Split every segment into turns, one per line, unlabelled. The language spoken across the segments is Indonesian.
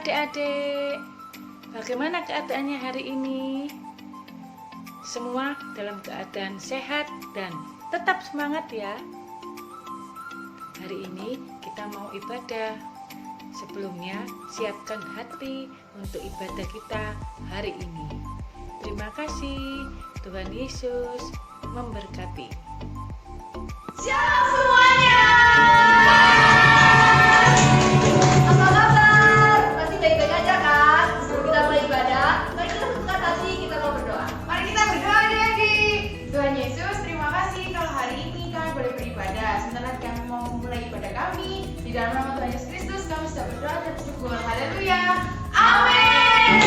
adik-adik, bagaimana keadaannya hari ini? Semua dalam keadaan sehat dan tetap semangat ya. Hari ini kita mau ibadah. Sebelumnya siapkan hati untuk ibadah kita hari ini. Terima kasih, Tuhan Yesus memberkati.
Shalom semuanya. Apa kabar? Pasti baik-baik aja kan? Sebelum kita mulai ibadah, mari kita satukan hati, kita mau berdoa.
Mari kita berdoa adik-adik. Tuhan Yesus, terima kasih kalau hari ini kami boleh beribadah. Sebentar lagi kami mau memulai ibadah kami. Di dalam nama Tuhan Yesus Kristus kami sudah berdoa dan bersyukur. Haleluya. Amin.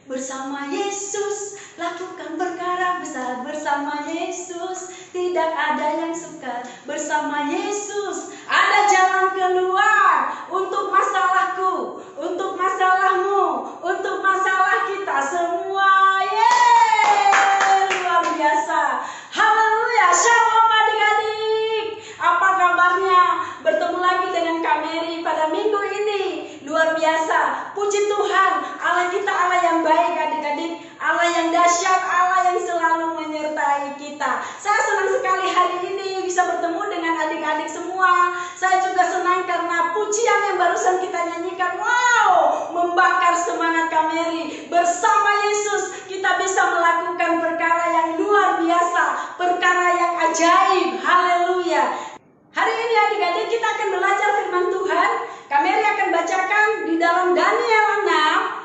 Bersama Yesus, lakukan perkara besar bersama Yesus. Tidak ada yang sukar bersama Yesus. Ada jalan keluar untuk masalahku, untuk masalahmu, untuk masalah kita semua. Yeay, luar biasa. Haleluya, shalom adik-adik. Apa kabarnya? Bertemu lagi dengan Kak Mary pada minggu ini. Luar biasa. Puji Tuhan, Allah kita Allah yang baik adik-adik, Allah yang dahsyat, Allah yang selalu menyertai kita. Saya senang sekali hari ini bisa bertemu dengan adik-adik semua. Saya juga senang karena pujian yang barusan kita nyanyikan, wow, membakar semangat KMRI. Bersama Yesus kita bisa melakukan perkara yang luar biasa, perkara yang ajaib. Haleluya. Hari ini adik-adik kita akan belajar firman Tuhan. KMRI akan bacakan di dalam Daniel 6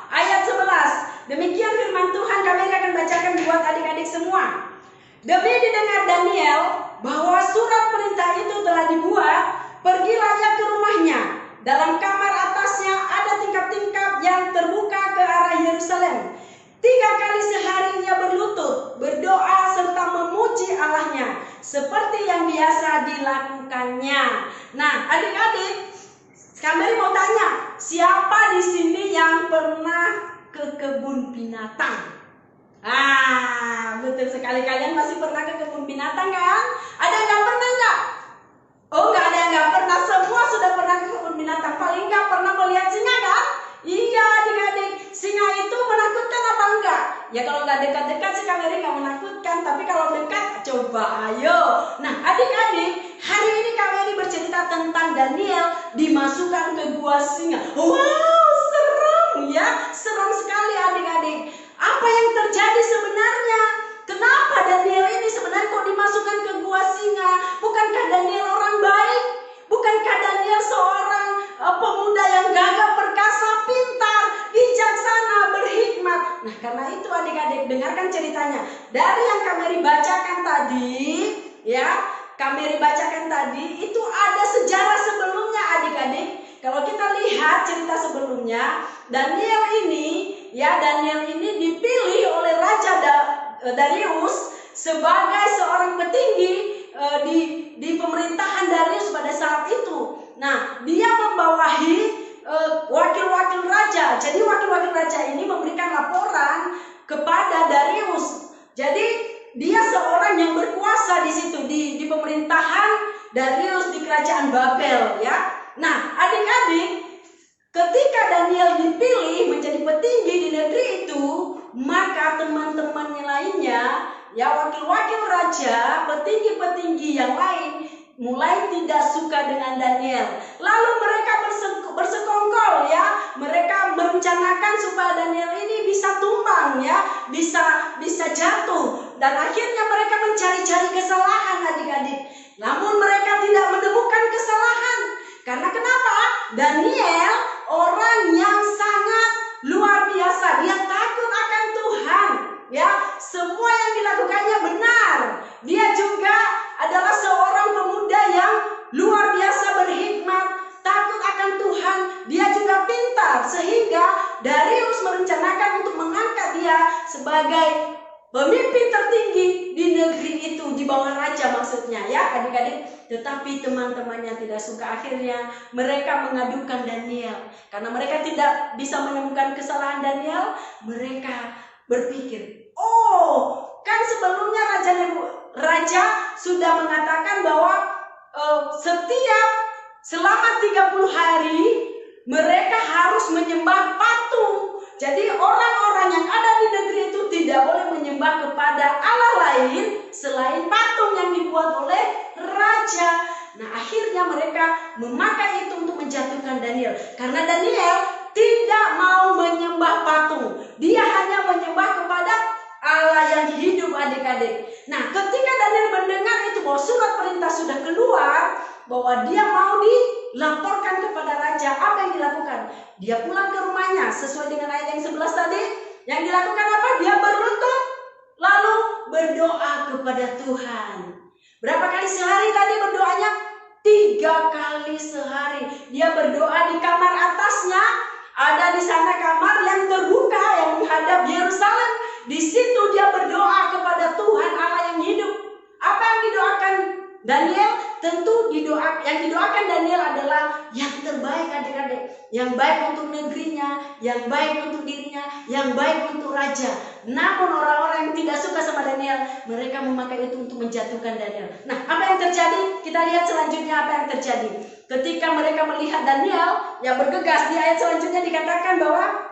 ayat 11. Demikian firman Tuhan KMRI akan bacakan buat adik-adik semua. Demi didengar Daniel bahwa surat perintah itu telah dibuat, pergilah ia ke rumahnya. Dalam kamar atasnya ada tingkap-tingkap yang terbuka ke arah Yerusalem. 3 kali sehari ia berlutut, berdoa serta memuji Allahnya seperti yang biasa dilakukannya. Nah, adik-adik, KMRI mau tanya, siapa di sini yang pernah ke kebun binatang? Betul sekali, kalian masih pernah ke kebun binatang kan? Ada yang gak pernah nggak? Oh, nggak ada yang nggak pernah, semua sudah pernah ke kebun binatang. Paling nggak pernah melihat singa kan? Iya adik-adik, singa itu menakutkan apa enggak? Ya kalau nggak dekat-dekat sih KMRI nggak menakutkan, tapi kalau dekat coba ayo. Nah adik-adik, hari ini KMRI bercerita tentang Daniel dimasukkan ke gua singa. Wow, serem ya, serem sekali adik-adik. Apa yang terjadi sebenarnya? Kenapa Daniel ini sebenarnya kok dimasukkan ke gua singa? Bukankah Daniel orang baik? Bukankah Daniel seorang pemuda yang gagah perkasa, pintar, bijaksana, berhikmat? Nah karena itu adik-adik dengarkan ceritanya. Dari yang KMRI bacakan tadi, ya KMRI bacakan tadi itu ada sejarah sebelumnya adik-adik. Kalau kita lihat cerita sebelumnya, Daniel ini dipilih oleh Raja Darius sebagai seorang petinggi di pemerintahan Darius pada saat itu. Nah, dia membawahi wakil-wakil raja. Jadi wakil-wakil raja ini memberikan laporan kepada Darius. Jadi dia seorang yang berkuasa di situ di pemerintahan Darius di kerajaan Babel, ya. Nah, adik-adik, ketika Daniel dipilih menjadi petinggi di negeri itu, maka teman-temannya lainnya, ya wakil-wakil raja, petinggi-petinggi yang lain mulai tidak suka dengan Daniel. Lalu mereka bersekongkol ya, mereka merencanakan supaya Daniel ini bisa tumbang ya, bisa jatuh, dan akhirnya mereka mencari-cari kesalahan adik-adik. Namun mereka tidak menemukan kesalahan. Karena kenapa? Daniel orang yang sangat luar biasa, dia takut akan Tuhan ya, semua yang dilakukannya benar. Dia juga adalah seorang pemuda yang luar biasa berhikmat, takut akan Tuhan, dia juga pintar, sehingga Darius merencanakan untuk mengangkat dia sebagai pemimpin tertinggi di negeri itu, di bawah raja maksudnya ya adik-adik. Tetapi teman-temannya tidak suka, akhirnya mereka mengadukan Daniel. Karena mereka tidak bisa menemukan kesalahan Daniel, mereka berpikir, oh kan sebelumnya raja sudah mengatakan bahwa selama 30 hari mereka harus menyembah patung. Jadi orang-orang yang ada di negeri itu tidak boleh menyembah kepada Allah lain selain patung yang dibuat oleh raja. Nah akhirnya mereka memakai itu untuk menjatuhkan Daniel. Karena Daniel tidak mau menyembah patung, dia hanya menyembah kepada Allah yang hidup adik-adik. Nah ketika Daniel mendengar itu bahwa surat perintah sudah keluar, bahwa dia mau dilaporkan kepada raja, apa yang dilakukan? Dia pulang ke rumahnya sesuai dengan ayat yang 11 tadi. Yang dilakukan apa? Dia berlutut lalu berdoa kepada Tuhan. Berapa kali sehari tadi berdoanya? 3 kali sehari. Dia berdoa di kamar atasnya. Ada di sana kamar yang terbuka yang menghadap Yerusalem. Di situ dia berdoa kepada Tuhan Allah yang hidup. Apa yang didoakan Daniel? Tentu yang didoakan Daniel adalah yang terbaik adik-adik. Yang baik untuk negerinya, yang baik untuk dirinya, yang baik untuk raja. Namun orang-orang yang tidak suka sama Daniel, mereka memakai itu untuk menjatuhkan Daniel. Nah, apa yang terjadi? Kita lihat selanjutnya apa yang terjadi. Ketika mereka melihat Daniel yang bergegas, di ayat selanjutnya dikatakan bahwa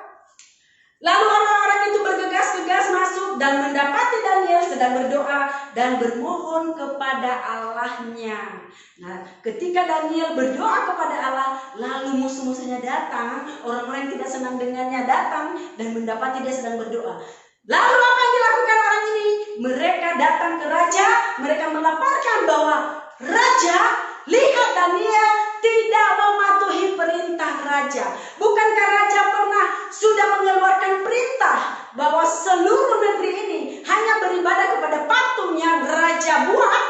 Lalu orang-orang itu bergegas-gegas masuk dan mendapati Daniel sedang berdoa dan bermohon kepada Allahnya. Nah, ketika Daniel berdoa kepada Allah, lalu musuh-musuhnya datang, orang-orang yang tidak senang dengannya datang dan mendapati dia sedang berdoa. Lalu apa yang dilakukan orang ini? Mereka datang ke raja, mereka melaporkan bahwa raja, lihat Daniel tidak mematuhi perintah raja. Bukankah raja pernah sudah mengeluarkan perintah bahwa seluruh negeri ini hanya beribadah kepada patung yang raja buat?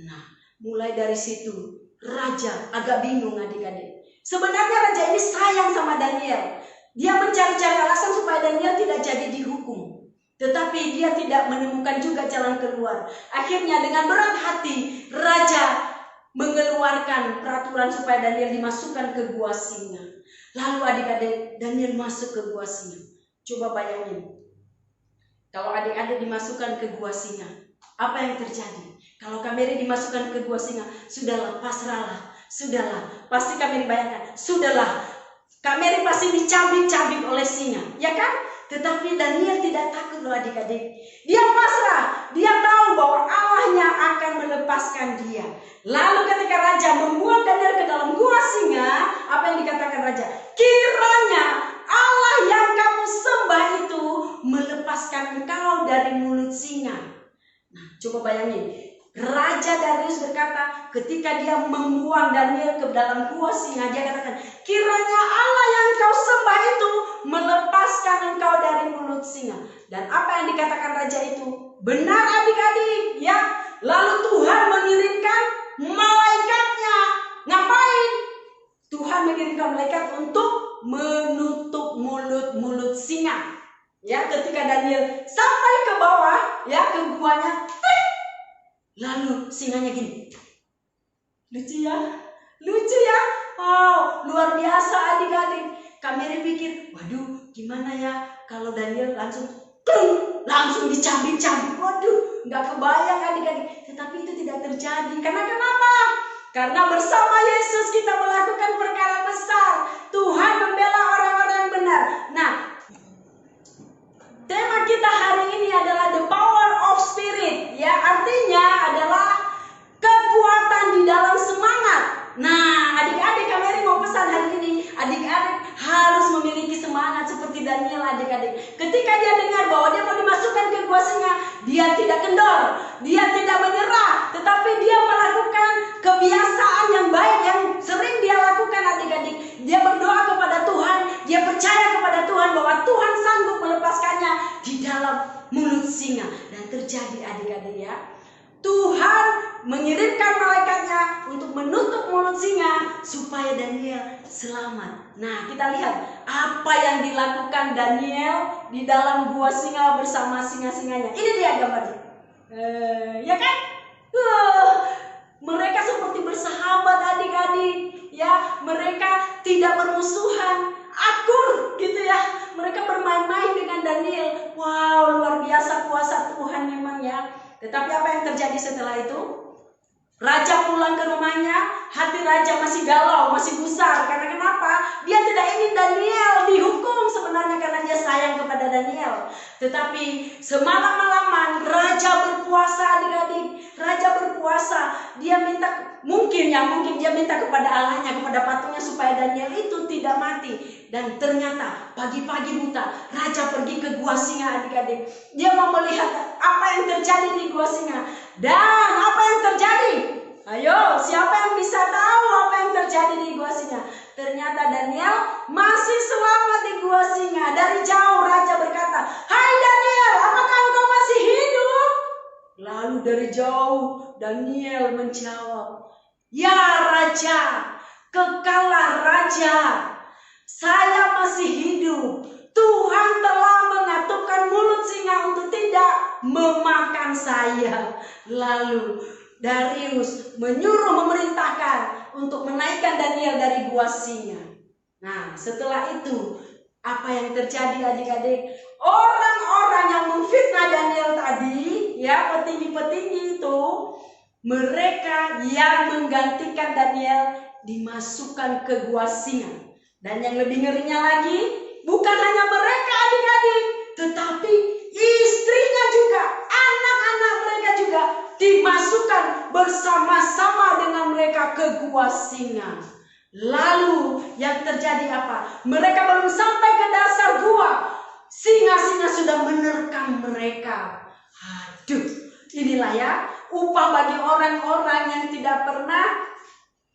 Nah, mulai dari situ raja agak bingung adik-adik. Sebenarnya raja ini sayang sama Daniel. Dia mencari-cari alasan supaya Daniel tidak jadi dihukum. Tetapi dia tidak menemukan juga jalan keluar. Akhirnya dengan berat hati raja mengeluarkan peraturan supaya Daniel dimasukkan ke gua singa. Lalu adik-adik, Daniel masuk ke gua singa. Coba bayangin, kalau adik-adik dimasukkan ke gua singa, apa yang terjadi? Kalau Kameri dimasukkan ke gua singa, sudahlah, pasrahlah, sudahlah. Pasti Kameri bayangkan, sudahlah, Kameri pasti dicabik-cabik oleh singa, ya kan? Tetapi Daniel tidak takut loh adik-adik. Dia pasrah, dia tahu bahwa Allahnya akan melepaskan dia. Lalu ketika raja membuang Daniel ke dalam gua singa, apa yang dikatakan raja? Kiranya Allah yang kamu sembah itu melepaskan engkau dari mulut singa. Nah, coba bayangin. Raja Darius berkata, ketika dia membuang Daniel ke dalam gua singa, dia katakan, kiranya Allah yang kau sembah itu melepaskan engkau dari mulut singa. Dan apa yang dikatakan raja itu benar adik-adik, ya. Lalu Tuhan mengirimkan malaikatnya. Ngapain? Tuhan mengirimkan malaikat untuk menutup mulut singa. Ya, ketika Daniel sampai ke bawah, ya, ke guanya, lalu singanya gini. Lucu ya? Lucu ya? Wow, luar biasa adik-adik. Kameri pikir, waduh, gimana ya kalau Daniel langsung dicambik-cambik. Waduh, nggak kebayang adik-adik. Tetapi itu tidak terjadi. Karena kenapa? Karena bersama Yesus kita melakukan perkara besar. Tuhan membela orang-orang yang benar. Nah, tema kita hari ini adalah the power of spirit. Ya, artinya adalah kekuatan di dalam semangat. Nah, adik-adik, Kameri mau pesan hari ini, adik-adik harus memiliki semangat seperti Daniel adik-adik. Ketika dia dengar bahwa dia mau dimasukkan ke gua singa, dia tidak kendor, dia tidak menyerah, tetapi dia melakukan kebiasaan yang baik yang sering dia lakukan adik-adik. Dia berdoa kepada Tuhan, dia percaya kepada Tuhan bahwa Tuhan sanggup melepaskannya di dalam mulut singa. Dan terjadi adik-adik ya. Tuhan mengirimkan malaikatnya untuk menutup mulut singa supaya Daniel selamat. Nah, kita lihat apa yang dilakukan Daniel di dalam gua singa bersama singa-singanya. Ini dia gambarnya. Ya kan? Mereka seperti bersahabat adik-adik. Ya, mereka tidak bermusuhan, akur gitu ya. Mereka bermain-main dengan Daniel. Wow, luar biasa kuasa Tuhan memang ya. Tetapi apa yang terjadi setelah itu? Raja pulang ke rumahnya, hati raja masih galau, masih gusar. Karena kenapa? Dia tidak ingin Daniel dihukum sebenarnya karena dia sayang kepada Daniel. Tetapi semalam-malaman raja berpuasa adik-adik. Raja berpuasa. Dia minta, mungkin dia minta kepada Allahnya, kepada patungnya supaya Daniel itu tidak mati. Dan ternyata pagi-pagi buta raja pergi ke gua singa adik-adik. Dia mau melihat apa yang terjadi di gua singa. Dan apa yang terjadi? Ayo, siapa yang bisa tahu apa yang terjadi di gua singa? Ternyata Daniel masih selamat di gua singa. Dari jauh raja berkata, "Hai Daniel, apakah engkau masih hidup?" Lalu dari jauh Daniel menjawab, "Ya raja, kekalah raja. Saya masih hidup. Tuhan telah mengatupkan mulut singa untuk tidak memakan saya." Lalu Darius memerintahkan untuk menaikkan Daniel dari gua singa. Nah, setelah itu apa yang terjadi adik-adik? Orang-orang yang memfitnah Daniel tadi, ya, petinggi-petinggi itu, mereka yang menggantikan Daniel dimasukkan ke gua singa. Dan yang lebih ngerinya lagi, bukan hanya mereka adik-adik, tetapi istrinya juga, anak-anak mereka juga dimasukkan bersama-sama dengan mereka ke gua singa. Lalu yang terjadi apa? Mereka belum sampai ke dasar gua, singa-singa sudah menerkam mereka. Aduh, inilah ya upah bagi orang-orang yang tidak pernah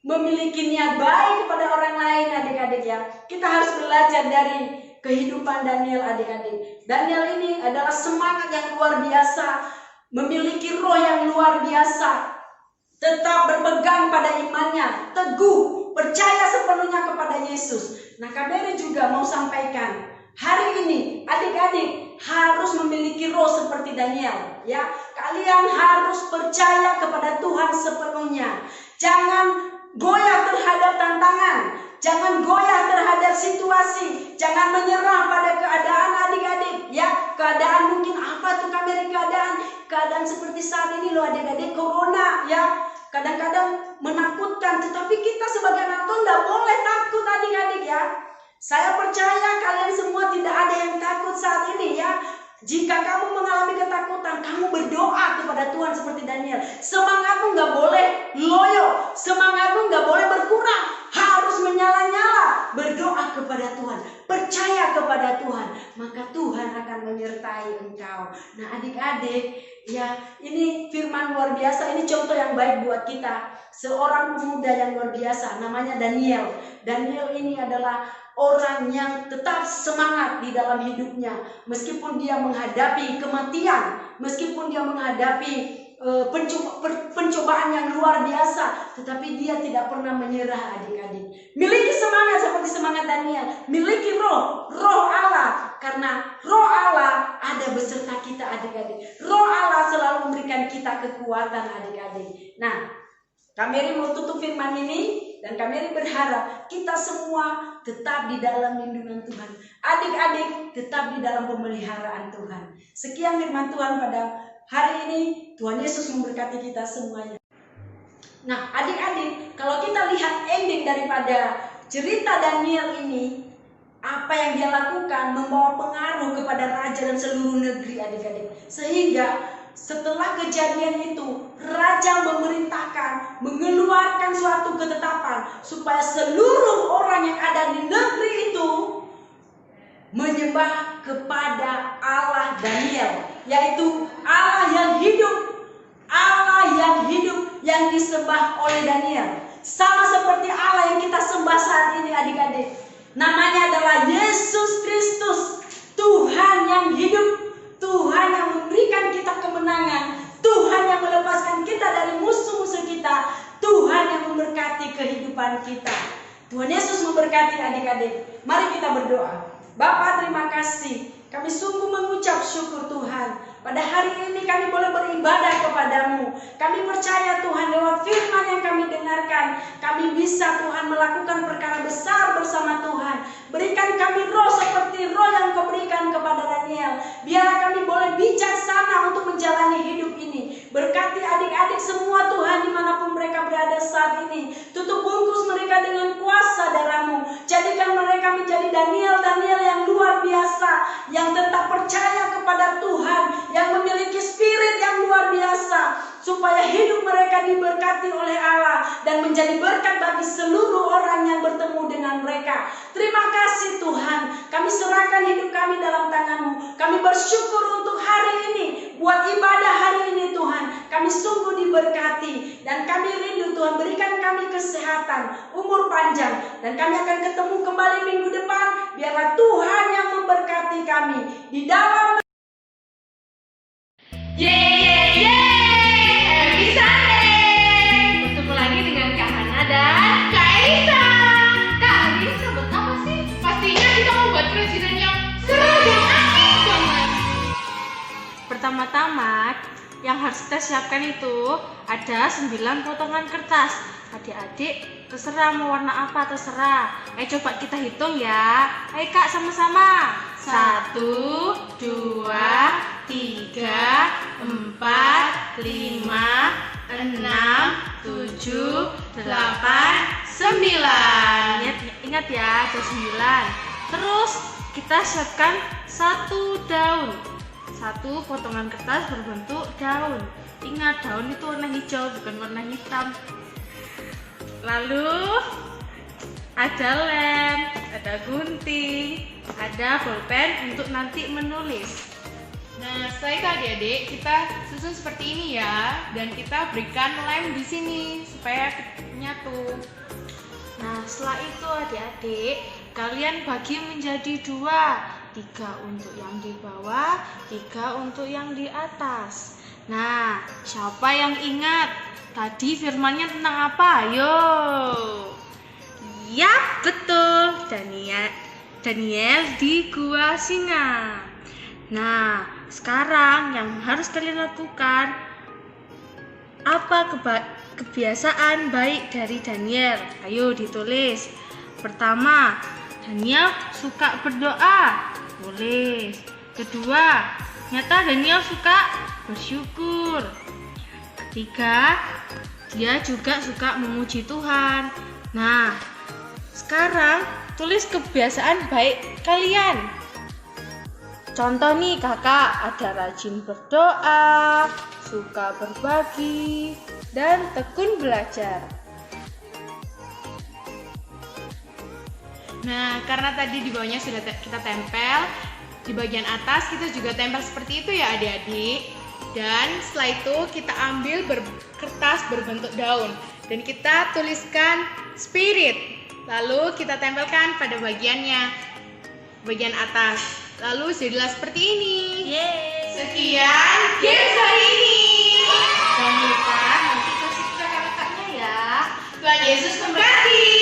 memiliki niat baik kepada orang lain adik-adik ya. Kita harus belajar dari kehidupan Daniel adik-adik. Daniel ini adalah semangat yang luar biasa, memiliki roh yang luar biasa, tetap berpegang pada imannya, teguh, percaya sepenuhnya kepada Yesus. Nah, KBRI juga mau sampaikan, hari ini adik-adik harus memiliki roh seperti Daniel ya. Kalian harus percaya kepada Tuhan sepenuhnya. Jangan goyah terhadap tantangan, jangan goyah terhadap situasi, jangan menyerah pada keadaan adik-adik ya. Keadaan mungkin apa tuh KBRI, keadaan seperti saat ini loh adik-adik, corona ya. Kadang-kadang menakutkan, tetapi kita sebagai anak Tuhan tidak boleh takut adik-adik ya. Saya percaya kalian semua tidak ada yang takut saat ini ya. Jika kamu mengalami ketakutan, kamu berdoa kepada Tuhan seperti Daniel. Semangatmu nggak boleh loyo, semangatmu nggak boleh berkurang, harus menyala-nyala. Berdoa kepada Tuhan, percaya kepada Tuhan, maka Tuhan akan menyertai engkau. Nah adik-adik, ya ini firman luar biasa, ini contoh yang baik buat kita. Seorang pemuda yang luar biasa, namanya Daniel. Daniel ini adalah orang yang tetap semangat di dalam hidupnya, meskipun dia menghadapi kematian, meskipun dia menghadapi pencobaan yang luar biasa, tetapi dia tidak pernah menyerah adik-adik. Miliki semangat seperti semangat Daniel, miliki roh Allah, karena roh Allah ada beserta kita adik-adik. Roh Allah selalu memberikan kita kekuatan adik-adik. Nah, kami mau tutup firman ini dan kami berharap kita semua tetap di dalam lindungan Tuhan. Adik-adik tetap di dalam pemeliharaan Tuhan. Sekian firman Tuhan pada hari ini. Tuhan Yesus memberkati kita semuanya. Nah adik-adik, kalau kita lihat ending daripada cerita Daniel ini, apa yang dia lakukan membawa pengaruh kepada raja dan seluruh negeri adik-adik. Sehingga setelah kejadian itu, raja memerintahkan, mengeluarkan suatu ketetapan supaya seluruh orang yang ada di negeri itu menyembah kepada Allah Daniel, yaitu Allah yang hidup, Allah yang hidup yang disembah oleh Daniel. Sama seperti Allah yang kita sembah saat ini adik-adik. Namanya adalah Yesus Kristus, Tuhan yang hidup, Tuhan yang memberikan kita kemenangan, Tuhan yang melepaskan kita dari musuh-musuh kita, Tuhan yang memberkati kehidupan kita. Tuhan Yesus memberkati adik-adik. Mari kita berdoa. Bapa, terima kasih. Kami sungguh mengucap syukur Tuhan. Pada hari ini kami boleh beribadah kepadamu. Kami percaya Tuhan lewat firman yang kami dengarkan, kami bisa Tuhan melakukan perkara besar bersama Tuhan. Berikan kami roh seperti roh yang Kau berikan kepada Daniel. Biarlah kami boleh bijaksana untuk menjalani hidup ini. Berkati adik-adik semua Tuhan dimanapun mereka berada saat ini. Tutup bungkus mereka dengan kuasa darah-Mu. Jadikan mereka menjadi Daniel-Daniel yang luar biasa, yang tetap percaya kepada Tuhan, yang memiliki spirit yang luar biasa, supaya hidup mereka diberkati oleh Allah dan menjadi berkat bagi seluruh orang yang bertemu dengan mereka. Terima kasih Tuhan, kami serahkan hidup kami dalam tangan-Mu. Kami bersyukur untuk hari ini, buat ibadah hari ini Tuhan. Kami sungguh diberkati dan kami rindu Tuhan, berikan kami kesehatan, umur panjang, dan kami akan ketemu kembali minggu depan. Biarlah Tuhan yang memberkati kami di dalam.
Yeay, happy Sunday! Bertemu lagi dengan Kak Hana dan Kak Elisa. Kak, hari ini kita buat apa sih? Pastinya kita mau buat kerajinan yang seru dan asik banget.
Pertama-tama yang harus kita siapkan itu ada 9 potongan kertas. Adik-adik terserah mau warna apa, terserah. Ayo coba kita hitung ya. Ayo Kak, sama-sama. 1, 2, 3, 4, 5, 6, 7, 8, 9. Ingat ya, ada 9. Terus
kita siapkan satu daun, satu potongan kertas berbentuk daun. Ingat, daun itu warna hijau, bukan warna hitam. Lalu ada lem, ada gunting, ada bolpen untuk nanti menulis.
Nah, setelah itu adik-adik, kita susun seperti ini ya, dan kita berikan lem di sini supaya nyatu.
Nah, setelah itu adik-adik, kalian bagi menjadi 2, 3 untuk yang di bawah, 3 untuk yang di atas. Nah, siapa yang ingat tadi firmannya tentang apa? Ayo. Ya, betul. Daniel di Gua Singa. Nah, sekarang yang harus kalian lakukan, apa kebiasaan baik dari Daniel? Ayo ditulis. Pertama, Daniel suka berdoa. Tulis. Kedua, nyata Daniel suka bersyukur. Ketiga, dia juga suka memuji Tuhan. Nah, sekarang tulis kebiasaan baik kalian. Contoh nih kakak, ada rajin berdoa, suka berbagi, dan tekun belajar.
Nah, karena tadi di bawahnya sudah kita tempel, di bagian atas kita juga tempel seperti itu ya adik-adik. Dan setelah itu kita ambil kertas berbentuk daun dan kita tuliskan spirit. Lalu kita tempelkan pada bagian atas. Lalu jadilah seperti ini.
Yeay.
Sekian games hari ini.
Jangan lupa nanti kasih ke kakak-kakaknya ya.
Tuhan Yesus memberkati.